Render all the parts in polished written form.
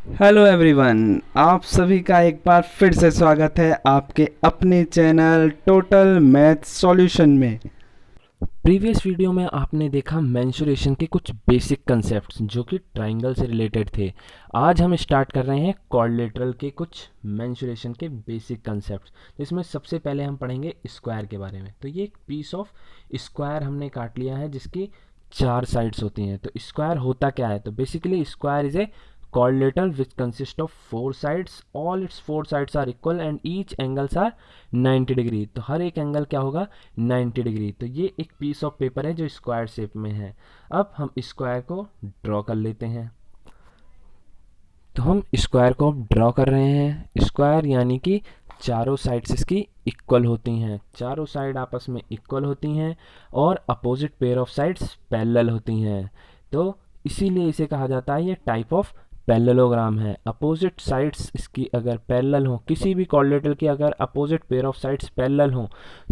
Hello everyone, आप सभी का एक बार फिर से स्वागत है आपके अपने चैनल टोटल मैथ सॉल्यूशन में। प्रीवियस वीडियो में आपने देखा मेंसुरेशन के कुछ बेसिक कंसेप्ट्स जो कि ट्राइंगल से रिलेटेड थे। आज हम स्टार्ट कर रहे हैं क्वाड्रिलेटरल के कुछ मेंसुरेशन के बेसिक कंसेप्ट्स, जिसमें सबसे पहले हम पढ़ेंगे स्क्वायर के बारे में। तो ये एक पीस ऑफ स्क्वायर हमने काट लिया है जिसकी 4 साइड्स होती हैं। तो स्क्वायर होता क्या है? तो basically square is a quadrilateral which consists of 4 sides. All its 4 sides are equal and each angles are 90 degree. तो हर एक एंगल क्या होगा? 90 डिग्री। तो ये एक पीस ऑफ पेपर है जो स्क्वायर शेप में है। अब हम स्क्वायर को ड्रॉ कर लेते हैं। तो हम स्क्वायर को ड्रॉ कर रहे हैं। स्क्वायर यानी कि चारों साइड्स इसकी इक्वल होती हैं, चारों साइड आपस में इक्वल होती हैं और opposite pair of sides parallel होती हैं। तो इसीलिए इसे कहा जाता है ये टाइप ऑफ पैरेललोग्राम है। अपोजिट साइड्स इसकी अगर पैरेलल हो, किसी भी क्वाड्रिलेटरल की अगर opposite pair of sides parallel हो,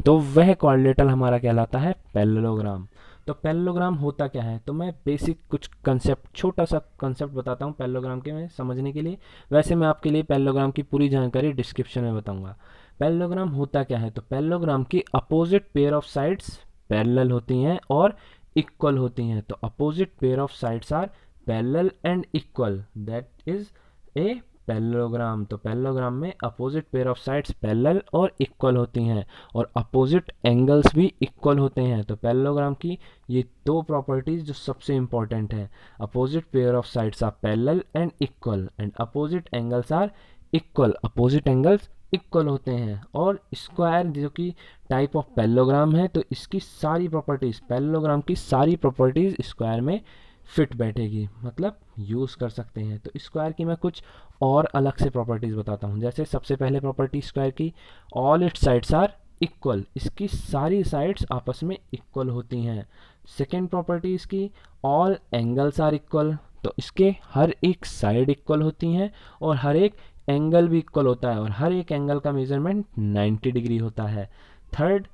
तो वह क्वाड्रिलेटरल हमारा कहलाता है पैरेललोग्राम। तो पैरेललोग्राम होता क्या है? तो मैं बेसिक कुछ कंसेप्ट, छोटा सा कंसेप्ट बताता हूँ पैरेललोग्राम के में समझने के लिए। वैसे मैं आपके लिए पैरेललोग्राम की पूरी जानकारी डिस्क्रिप्शन में बताऊंगा। पैरेललोग्राम होता क्या है? तो पैरेललोग्राम की opposite pair of sides parallel होती हैं और इक्वल होती हैं। तो opposite pair of sides are parallel and equal, that is a parallelogram. तो पैरेललोग्राम में opposite pair of sides parallel और इक्वल होती हैं और अपोजिट एंगल्स भी इक्वल होते हैं। तो पैरेललोग्राम की ये दो प्रॉपर्टीज जो सबसे इंपॉर्टेंट हैं, opposite pair of sides are parallel and opposite angles are equal. Opposite angles equal होते हैं। और स्क्वायर जो कि टाइप ऑफ पैरेललोग्राम है, तो इसकी सारी प्रॉपर्टीज, पैरेललोग्राम की सारी प्रॉपर्टीज स्क्वायर में फिट बैठेगी, मतलब यूज़ कर सकते हैं। तो स्क्वायर की मैं कुछ और अलग से प्रॉपर्टीज़ बताता हूँ। जैसे सबसे पहले प्रॉपर्टी स्क्वायर की, all its sides are equal, इसकी सारी साइड्स आपस में इक्वल होती हैं। सेकेंड प्रॉपर्टी इसकी, ऑल एंगल्स आर इक्वल, तो इसके हर एक साइड इक्वल होती हैं और हर एक एंगल भी इक्वल होता है और हर एक एंगल का मेजरमेंट 90 डिग्री होता है। थर्ड,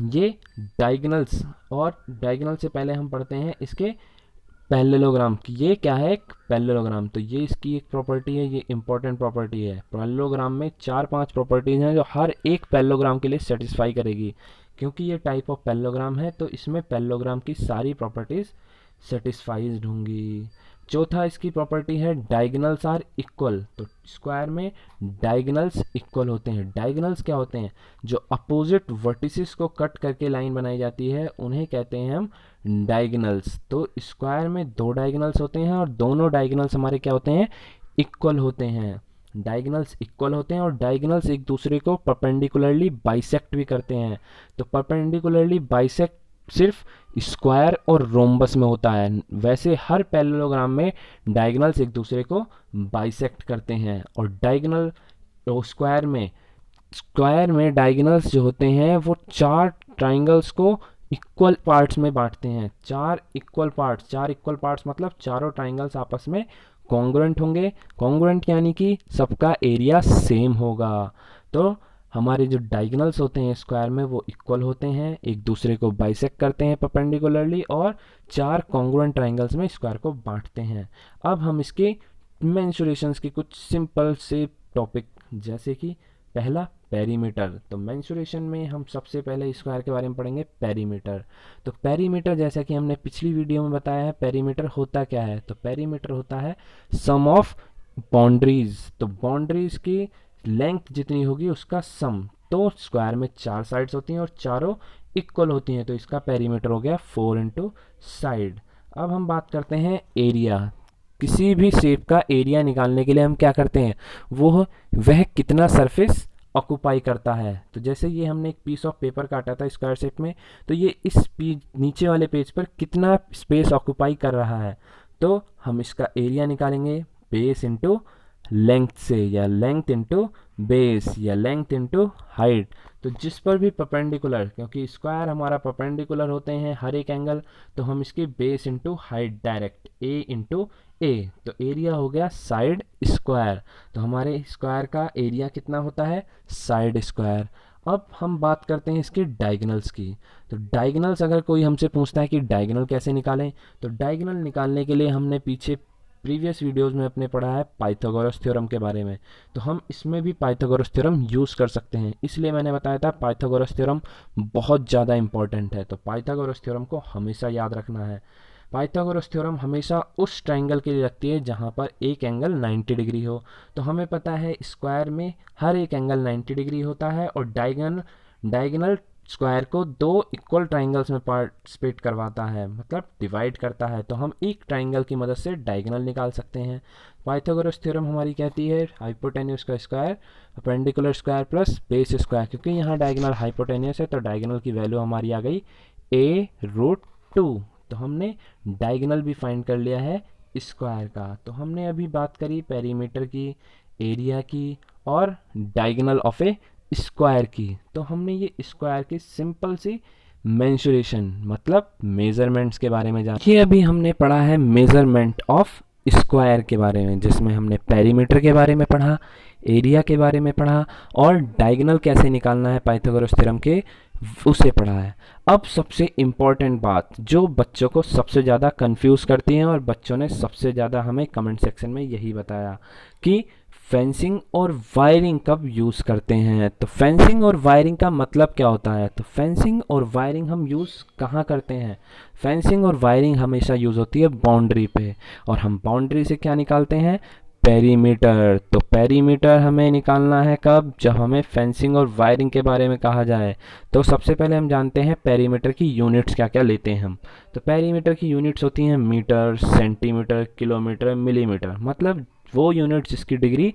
ये डायगोनल्स, और डायगोनल से पहले हम पढ़ते हैं इसके पैरेललोग्राम की। ये क्या है? एक पैरेललोग्राम। तो ये इसकी एक प्रॉपर्टी है, ये इंपॉर्टेंट प्रॉपर्टी है। पैरेललोग्राम में 4-5 प्रॉपर्टीज हैं जो हर एक पैरेललोग्राम के लिए सेटिस्फाई करेगी। क्योंकि ये टाइप ऑफ पैरेललोग्राम है तो इसमें पैरेललोग्राम की सारी प्रॉपर्टीज सेटिस्फाइड होंगी। चौथा इसकी प्रॉपर्टी है डायगोनल्स आर इक्वल। तो स्क्वायर में डायगोनल्स इक्वल होते हैं। डायगोनल्स क्या होते हैं? जो अपोजिट वर्टिसेस को कट करके लाइन बनाई जाती है उन्हें कहते हैं हम डायगोनल्स। तो स्क्वायर में 2 डायगोनल्स होते हैं और दोनों डायगोनल्स हमारे क्या होते हैं? इक्वल होते हैं। डायगोनल्स इक्वल होते हैं और डायगोनल्स एक दूसरे को परपेंडिकुलरली बाइसेक्ट भी करते हैं। तो परपेंडिकुलरली बाइसेक्ट सिर्फ स्क्वायर और रोम्बस में होता है। वैसे हर पैरेललोग्राम में डायगोनल्स एक दूसरे को बाइसेक्ट करते हैं। और डायगोनल स्क्वायर में डायगोनल्स जो होते हैं वो 4 ट्राइंगल्स को इक्वल पार्ट्स में बांटते हैं। 4 इक्वल पार्ट्स मतलब चारों ट्राइंगल्स आपस में कॉन्ग्रुएंट होंगे। कॉन्ग्रुएंट यानी कि सबका एरिया सेम होगा। तो हमारे जो डायगोनल्स होते हैं स्क्वायर में वो इक्वल होते हैं, एक दूसरे को बाइसेक्ट करते हैं परपेंडिकुलरली और 4 कॉन्ग्रुएंट ट्राइंगल्स में स्क्वायर को बांटते हैं। अब हम इसके मेंसुरेशंस के कुछ सिंपल से टॉपिक, जैसे कि पहला पेरीमीटर। तो मेंसुरेशन में हम सबसे पहले स्क्वायर के बारे में पढ़ेंगे पेरीमीटर। तो पेरीमीटर, जैसा कि हमने पिछली वीडियो में बताया है, पेरीमीटर होता क्या है? तो पेरीमीटर होता है सम ऑफ बाउंड्रीज। तो बाउंड्रीज की लेंथ जितनी होगी उसका सम। तो स्क्वायर में 4 साइड्स होती हैं और चारों इक्वल होती हैं, तो इसका पेरीमीटर हो गया 4 इंटू साइड। अब हम बात करते हैं एरिया। किसी भी शेप का एरिया निकालने के लिए हम क्या करते हैं? वह कितना सरफेस ऑक्यूपाई करता है। तो जैसे ये हमने एक पीस ऑफ पेपर काटा था स्क्वायर शेप में, तो ये इस नीचे वाले पेज पर कितना स्पेस ऑक्यूपाई कर रहा है। तो हम इसका एरिया निकालेंगे बेस इंटू लेंथ से, या लेंथ इंटू बेस, या लेंथ इंटू हाइट। तो जिस पर भी परपेंडिकुलर, क्योंकि स्क्वायर हमारा परपेंडिकुलर होते हैं हर एक एंगल, तो हम इसकी बेस इंटू हाइट डायरेक्ट ए इंटू ए। तो एरिया हो गया साइड स्क्वायर। तो हमारे स्क्वायर का एरिया कितना होता है? Side square. अब हम बात करते हैं इसके डायगोनल्स की। तो डायगोनल्स अगर कोई हमसे पूछता है कि डायगोनल कैसे निकालें, तो डायगोनल निकालने के लिए हमने पीछे प्रीवियस वीडियोस में अपने पढ़ा है पाइथागोरस थ्योरम के बारे में, तो हम इसमें भी पाइथागोरस थ्योरम यूज़ कर सकते हैं। इसलिए मैंने बताया था पाइथागोरस थ्योरम बहुत ज़्यादा इंपॉर्टेंट है, तो पाइथागोरस थ्योरम को हमेशा याद रखना है। पाइथागोरस थ्योरम हमेशा उस ट्रायंगल के लिए लगती है जहाँ पर एक एंगल 90 डिग्री हो। तो हमें पता है स्क्वायर में हर एक एंगल 90 डिग्री होता है और डायगोनल स्क्वायर को दो इक्वल ट्रायंगल्स में पार्टिसिपेट करवाता है, मतलब डिवाइड करता है। तो हम एक ट्रायंगल की मदद से डायगोनल निकाल सकते हैं। पाइथागोरस थ्योरम हमारी कहती है हाइपोटेन्यूस का square perpendicular square plus base square, क्योंकि यहाँ डायगोनल हाइपोटेन्यूस है तो डायगोनल की वैल्यू हमारी आ गई a√2। तो हमने डायगोनल भी फाइंड कर लिया है स्क्वायर का। तो हमने अभी बात करी पेरीमीटर की, एरिया की और डायगोनल ऑफ ए स्क्वायर की। तो हमने ये स्क्वायर की सिंपल सी मेंसुरेशन मतलब मेजरमेंट्स के बारे में जाना। ये अभी हमने पढ़ा है मेजरमेंट ऑफ स्क्वायर के बारे में, जिसमें हमने पेरीमीटर के बारे में पढ़ा, एरिया के बारे में पढ़ा और डायगोनल कैसे निकालना है पाइथागोरस थ्योरम के उसे पढ़ा है। अब सबसे इम्पॉर्टेंट बात जो बच्चों को सबसे ज़्यादा कंफ्यूज करती है और बच्चों ने सबसे ज़्यादा हमें कमेंट सेक्शन में यही बताया कि फेंसिंग और वायरिंग कब यूज़ करते हैं। तो फेंसिंग और वायरिंग का मतलब क्या होता है? तो फेंसिंग और वायरिंग हम यूज़ कहाँ करते हैं? फेंसिंग और वायरिंग हमेशा यूज़ होती है बाउंड्री पे, और हम बाउंड्री से क्या निकालते हैं? पेरीमीटर। तो पेरीमीटर हमें निकालना है कब? जब हमें फेंसिंग और वायरिंग के बारे में कहा जाए। तो सबसे पहले हम जानते हैं पेरीमीटर की यूनिट्स क्या क्या लेते हैं हम। तो पेरीमीटर की यूनिट्स होती हैं मीटर, सेंटीमीटर, किलोमीटर, मिलीमीटर, मतलब वो यूनिट जिसकी डिग्री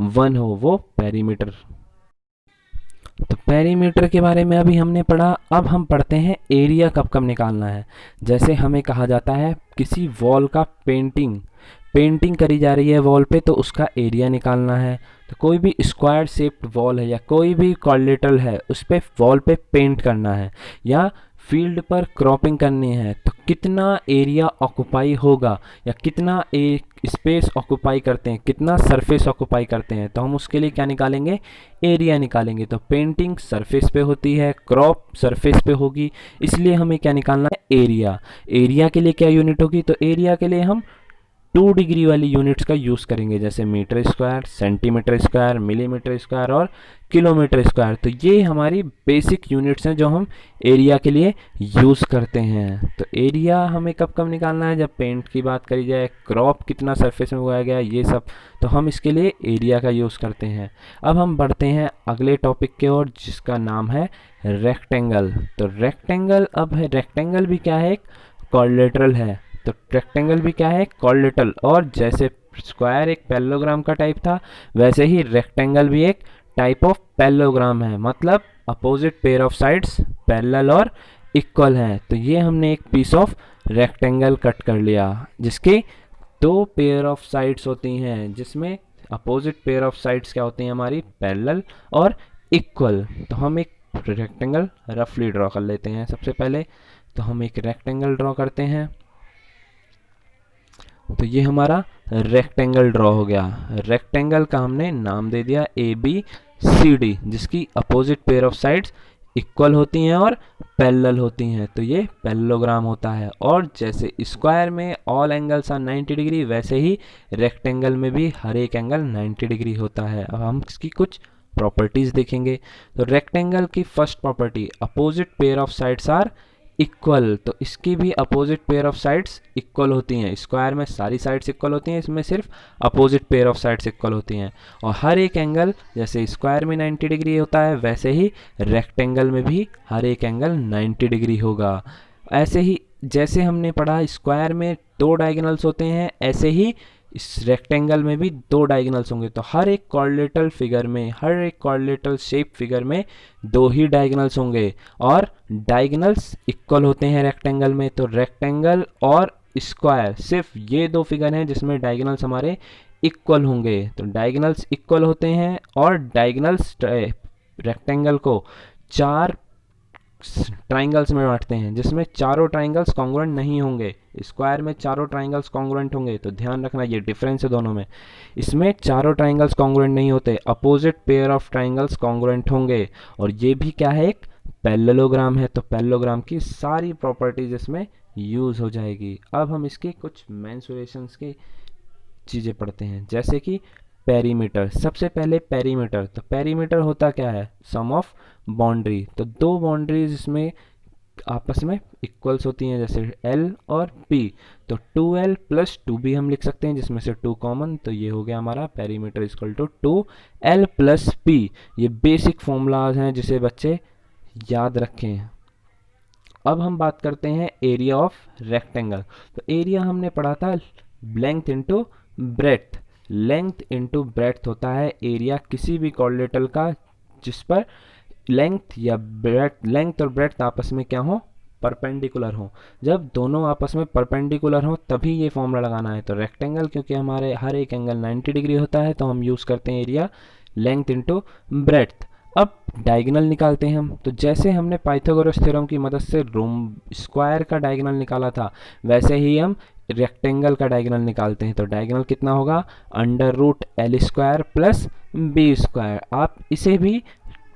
1 हो वो पेरीमीटर। तो पेरीमीटर के बारे में अभी हमने पढ़ा। अब हम पढ़ते हैं एरिया कब कब निकालना है। जैसे हमें कहा जाता है किसी वॉल का पेंटिंग करी जा रही है वॉल पे, तो उसका एरिया निकालना है। तो कोई भी स्क्वायर शेप्ड वॉल है या कोई भी क्वाड्रिलेटरल है उस पे वॉल पे पेंट करना है या फील्ड पर क्रॉपिंग करनी है, तो कितना एरिया ऑक्यूपाई होगा या कितना स्पेस ऑक्यूपाई करते हैं, कितना सरफेस ऑक्यूपाई करते हैं, तो हम उसके लिए क्या निकालेंगे? एरिया निकालेंगे। तो पेंटिंग सरफेस पे होती है, क्रॉप सरफेस पे होगी, इसलिए हमें क्या निकालना है? एरिया। एरिया के लिए क्या यूनिट होगी? तो एरिया के लिए हम 2 डिग्री वाली यूनिट्स का यूज़ करेंगे, जैसे metre square, centimetre square, millimetre square और किलोमीटर स्क्वायर। तो ये हमारी बेसिक यूनिट्स हैं जो हम एरिया के लिए यूज़ करते हैं। तो एरिया हमें कब कब निकालना है? जब पेंट की बात करी जाए, क्रॉप कितना सरफेस में उगाया गया, ये सब, तो हम इसके लिए एरिया का यूज़ करते हैं। अब हम बढ़ते हैं अगले टॉपिक की ओर जिसका नाम है रेक्टेंगल। तो रेक्टेंगल अब है, रेक्टेंगल भी क्या है? एक क्वाड्रिलेटरल है। तो रेक्टेंगल भी क्या है? क्वाड्रिलेटरल। और जैसे स्क्वायर एक पैरेललोग्राम का टाइप था, वैसे ही रेक्टेंगल भी एक टाइप ऑफ पैरेललोग्राम है, मतलब opposite pair of sides parallel और इक्वल हैं। तो ये हमने एक पीस ऑफ रेक्टेंगल कट कर लिया जिसके 2 पेयर ऑफ साइड्स होती हैं, जिसमें अपोजिट पेयर ऑफ साइड्स क्या होती हैं हमारी? पैरेलल और इक्वल। तो हम एक रेक्टेंगल रफली ड्रॉ कर लेते हैं। सबसे पहले तो हम एक रेक्टेंगल ड्रॉ करते हैं। तो ये हमारा रेक्टेंगल ड्रॉ हो गया। रेक्टेंगल का हमने नाम दे दिया ABCD, जिसकी opposite pair of sides equal होती हैं और पैरेलल होती हैं, तो ये पैरेललोग्राम होता है। और जैसे स्क्वायर में ऑल एंगल्स आर 90 डिग्री, वैसे ही रेक्टेंगल में भी हर एक एंगल 90 डिग्री होता है। अब हम इसकी कुछ प्रॉपर्टीज देखेंगे। तो रेक्टेंगल की first property, opposite pair of sides are equal. तो इसकी भी opposite pair of sides equal होती हैं। स्क्वायर में सारी साइड्स इक्वल होती हैं, इसमें सिर्फ opposite pair of sides equal होती हैं। और हर एक एंगल जैसे स्क्वायर में 90 डिग्री होता है, वैसे ही रेक्टेंगल में भी हर एक एंगल 90 डिग्री होगा। ऐसे ही जैसे हमने पढ़ा स्क्वायर में 2 डायगोनल्स होते हैं, ऐसे ही इस रेक्टेंगल में भी 2 डायगोनल्स होंगे। तो हर एक क्वाड्रिलेटरल फिगर में, हर एक क्वाड्रिलेटरल शेप फिगर में 2 ही डायगोनल्स होंगे और डायगोनल्स इक्वल होते हैं रेक्टेंगल में। तो रेक्टेंगल और स्क्वायर सिर्फ ये 2 फिगर हैं जिसमें डायगोनल्स हमारे इक्वल होंगे। तो डायगोनल्स इक्वल होते हैं और डायगोनल्स रेक्टेंगल को 4 ट्राइंगल्स में बांटते हैं, जिसमें चारों ट्राइंगल्स कॉन्ग्रुएंट नहीं होंगे। स्क्वायर में चारों ट्राइंगल्स कॉन्ग्रुएंट होंगे, तो ध्यान रखना ये डिफरेंस है दोनों में। इसमें चारों ट्राइंगल्स कॉन्ग्रुएंट नहीं होते, opposite pair of triangles congruent होंगे। और ये भी क्या है? एक पैरेललोग्राम है। तो पैरेललोग्राम की सारी प्रॉपर्टीज इसमें यूज हो जाएगी। अब हम इसकी कुछ मेंसुरेशंस की चीज़ें पढ़ते हैं, जैसे कि पेरीमीटर। सबसे पहले पेरीमीटर, तो पेरीमीटर होता क्या है, सम ऑफ बाउंड्री। तो दो बाउंड्रीज इसमें आपस में इक्वल्स होती हैं, जैसे L और P। तो 2L प्लस 2B हम लिख सकते हैं, जिसमें से 2 कॉमन, तो ये हो गया हमारा perimeter equal to 2L plus P। ये बेसिक फॉर्मूलाज हैं जिसे बच्चे याद रखें। अब हम बात करते हैं एरिया ऑफ रेक्टेंगल। तो एरिया हमने पढ़ा था length into breadth. Length into breadth होता है एरिया किसी भी कॉर्डिलेटर का जिस पर लेंथ या ब्रेथ, लेंथ और ब्रेथ आपस में क्या हो, परपेंडिकुलर हो। जब दोनों आपस में परपेंडिकुलर हो तभी ये फॉर्मूला लगाना है। तो रेक्टेंगल, क्योंकि हमारे हर एक एंगल 90 डिग्री होता है, तो हम यूज़ करते हैं एरिया लेंथ इंटू ब्रेथ। अब डायगोनल निकालते हैं हम। तो जैसे हमने पाइथागोरस थ्योरम की मदद से स्क्वायर का डायगोनल निकाला था, वैसे ही हम रेक्टेंगल का डायगोनल निकालते हैं। तो डायगोनल कितना होगा, √L² प्लस B²। आप इसे भी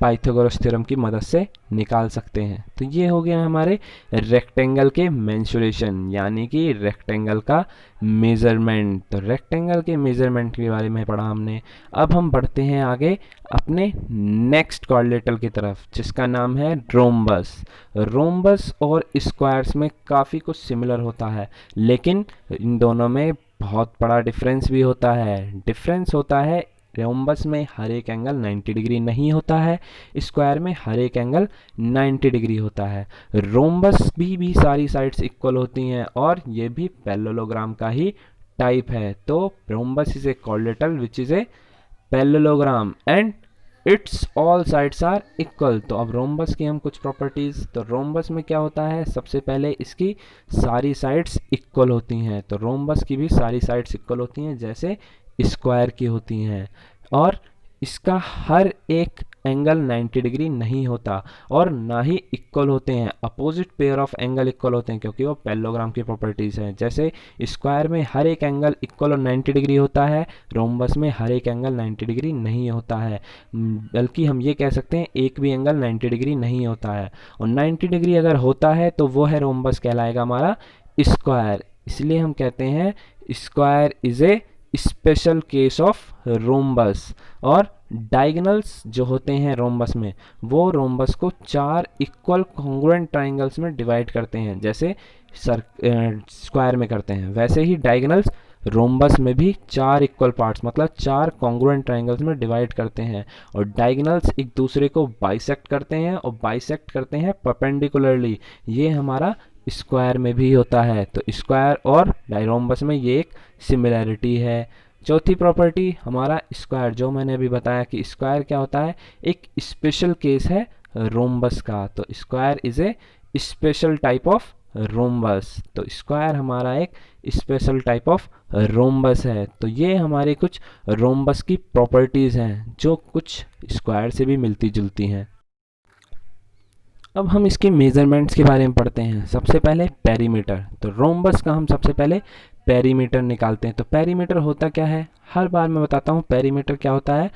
पाइथागोरस थ्योरम की मदद से निकाल सकते हैं। तो ये हो गया हमारे रेक्टेंगल के मेंसुरेशन, यानी कि रेक्टेंगल का मेजरमेंट। तो रेक्टेंगल के मेजरमेंट के बारे में पढ़ा हमने। अब हम बढ़ते हैं आगे अपने नेक्स्ट कॉर्डिलेटर की तरफ, जिसका नाम है रोम्बस। रोम्बस और स्क्वायर्स में काफ़ी कुछ सिमिलर होता है, लेकिन इन दोनों में बहुत बड़ा डिफरेंस भी होता है। डिफरेंस होता है, रोम्बस में हर एक एंगल 90 डिग्री नहीं होता है, स्क्वायर में हर एक एंगल 90 डिग्री होता है। रोम्बस भी सारी साइड्स इक्वल होती हैं और ये भी पैरेललोग्राम का ही टाइप है। तो rhombus is a quadrilateral which is a parallelogram and its all sides are equal. तो अब रोम्बस की हम कुछ प्रॉपर्टीज़, तो रोम्बस में क्या होता है, सबसे पहले इसकी सारी साइड्स इक्वल होती हैं। तो रोम्बस की भी सारी साइड्स इक्वल होती हैं जैसे स्क्वायर की होती हैं, और इसका हर एक एंगल 90 डिग्री नहीं होता और ना ही इक्वल होते हैं। Opposite pair of angle equal होते हैं, क्योंकि वो पैरेललोग्राम की प्रॉपर्टीज़ हैं। जैसे स्क्वायर में हर एक एंगल इक्वल और 90 डिग्री होता है, रोम्बस में हर एक एंगल 90 डिग्री नहीं होता है, बल्कि हम ये कह सकते हैं एक भी एंगल 90 डिग्री नहीं होता है। और 90 डिग्री अगर होता है तो वो है रोम्बस, कहलाएगा हमारा स्क्वायर। इसलिए हम कहते हैं square is a special case of rhombus. और डायगोनल्स जो होते हैं रोम्बस में, वो रोम्बस को 4 इक्वल कॉन्ग्रुएंट ट्राइंगल्स में डिवाइड करते हैं, जैसे स्क्वायर में करते हैं। वैसे ही डायगोनल्स रोम्बस में भी 4 इक्वल पार्ट्स, मतलब 4 कॉन्ग्रुएंट ट्राइंगल्स में डिवाइड करते हैं। और डायगोनल्स एक दूसरे को बाइसेक्ट करते हैं, और बाइसेक्ट करते हैं परपेंडिकुलरली। ये हमारा स्क्वायर में भी होता है। तो स्क्वायर और रोम्बस में ये एक सिमिलैरिटी है। चौथी प्रॉपर्टी हमारा स्क्वायर, जो मैंने अभी बताया कि स्क्वायर क्या होता है, एक स्पेशल केस है रोम्बस का। तो square is a special type of rhombus. तो स्क्वायर हमारा एक स्पेशल टाइप ऑफ रोम्बस है। तो ये हमारे कुछ रोम्बस की प्रॉपर्टीज़ हैं जो कुछ स्क्वायर से भी मिलती जुलती हैं। अब हम इसके मेज़रमेंट्स के बारे में पढ़ते हैं। सबसे पहले पेरीमीटर। तो रोम्बस का हम सबसे पहले पेरीमीटर निकालते हैं। तो पेरीमीटर होता क्या है, हर बार मैं बताता हूँ। पेरीमीटर क्या होता है,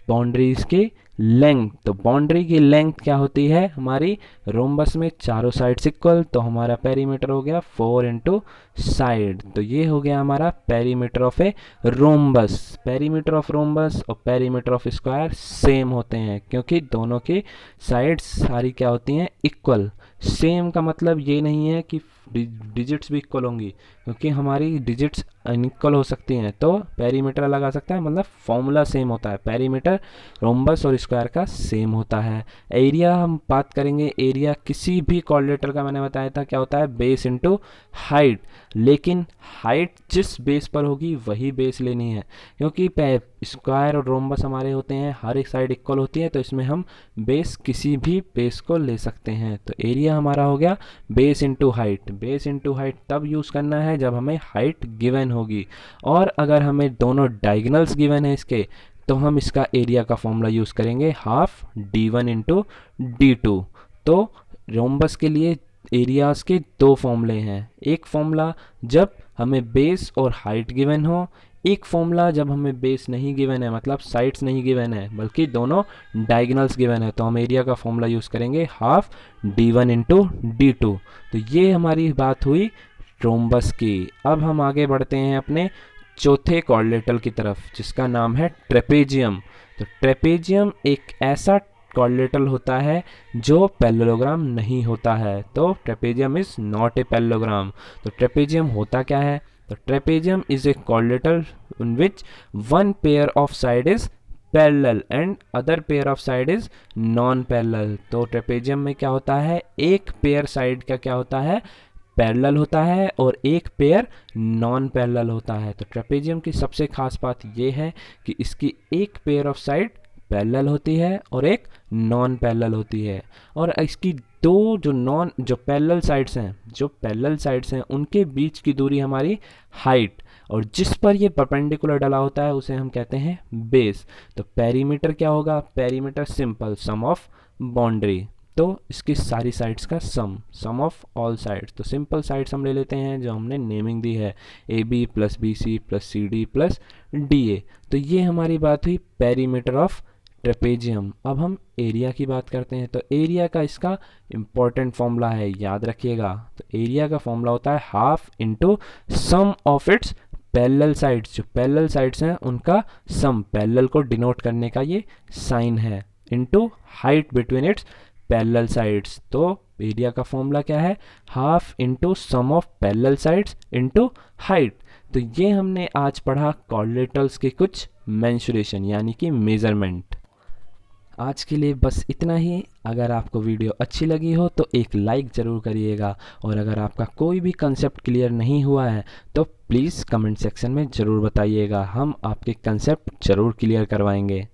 बाउंड्रीज की लेंथ। तो बाउंड्री की लेंथ क्या होती है हमारी, रोम्बस में चारों साइड्स इक्वल, तो हमारा पेरीमीटर हो गया 4 इंटू साइड। तो ये हो गया हमारा perimeter of a rhombus. Perimeter of rhombus और पेरीमीटर ऑफ स्क्वायर सेम होते हैं, क्योंकि दोनों की साइड्स सारी क्या होती हैं, इक्वल। सेम का मतलब ये नहीं है कि डिजिट्स भी इक्वल होंगी, क्योंकि हमारी डिजिट्स अनइक्वल हो सकती हैं। तो पेरीमीटर अलग आ सकता है, मतलब फॉर्मूला सेम होता है। पेरीमीटर रोम्बस और स्क्वायर का सेम होता है। एरिया हम बात करेंगे। एरिया किसी भी कॉर्डिलेटर का मैंने बताया था क्या होता है, बेस इंटू हाइट। लेकिन हाइट जिस बेस पर होगी वही बेस लेनी है, क्योंकि स्क्वायर और रोम्बस हमारे होते हैं हर एक साइड इक्वल होती है, तो इसमें हम बेस किसी भी बेस को ले सकते हैं। तो एरिया हमारा हो गया base into height. Base into height तब यूज़ करना है जब हमें हाइट गिवन होगी, और अगर हमें दोनों डायगोनल्स गिवन है इसके, तो हम इसका एरिया का फॉर्मूला यूज़ करेंगे हाफ d1 इंटू d2। तो रोम्बस के लिए एरियाज़ के 2 फॉर्मूले हैं। एक फॉर्मूला जब हमें बेस और हाइट गिवन हो, एक फॉर्मूला जब हमें बेस नहीं गिवन है, मतलब साइड्स नहीं गिवन है, बल्कि दोनों डायगोनल्स गिवन है। तो हम एरिया का फॉर्मूला यूज़ करेंगे हाफ d1 इंटू d2। तो ये हमारी बात हुई रोम्बस की। अब हम आगे बढ़ते हैं अपने चौथे कॉर्डिलेटरल की तरफ, जिसका नाम है ट्रेपेजियम। तो ट्रेपेजियम एक ऐसा कॉर्डिलेटरल होता है जो पैरेललोग्राम नहीं होता है। तो trapezium is not a parallelogram. तो ट्रेपेजियम होता क्या है? तो trapezium is a quadrilateral in which one pair of side is parallel and other pair of side is non parallel. तो ट्रेपेजियम में क्या होता है, एक पेयर साइड का क्या होता है, पैरेलल होता है, और एक पेयर नॉन पैरेलल होता है। तो ट्रेपेजियम की सबसे खास बात ये है कि इसकी एक पेयर ऑफ साइड पैरेलल होती है और एक नॉन पैरेलल होती है, और इसकी दो जो पैरेलल साइड्स हैं उनके बीच की दूरी हमारी हाइट, और जिस पर ये परपेंडिकुलर डला होता है उसे हम कहते हैं बेस। तो पेरीमीटर क्या होगा? Perimeter simple sum of boundary. तो इसकी सारी साइड्स का सम ऑफ ऑल साइड्स। तो सिंपल साइड्स हम ले लेते हैं जो हमने नेमिंग दी है, A B plus B C plus C D plus D A. तो ये हमारी बात हुई पेरीमीटर ऑफ ट्रेपेजियम। अब हम एरिया की बात करते हैं। तो एरिया का इसका इम्पॉर्टेंट फॉर्मूला है, याद रखिएगा। तो एरिया का फॉर्मूला होता है half into sum of its parallel sides. जो पैरेलल साइड्स हैं उनका सम, पैरेलल को डिनोट करने का ये साइन है, into height between its parallel sides. तो एरिया का फॉर्मूला क्या है? Half into sum of parallel sides into height. तो ये हमने आज पढ़ा कॉर्डिलेटरल्स के कुछ मेंसुरेशन यानी कि मेजरमेंट। आज के लिए बस इतना ही। अगर आपको वीडियो अच्छी लगी हो तो एक लाइक ज़रूर करिएगा, और अगर आपका कोई भी कंसेप्ट क्लियर नहीं हुआ है तो प्लीज़ कमेंट सेक्शन में ज़रूर बताइएगा, हम आपके कंसेप्ट ज़रूर क्लियर करवाएंगे।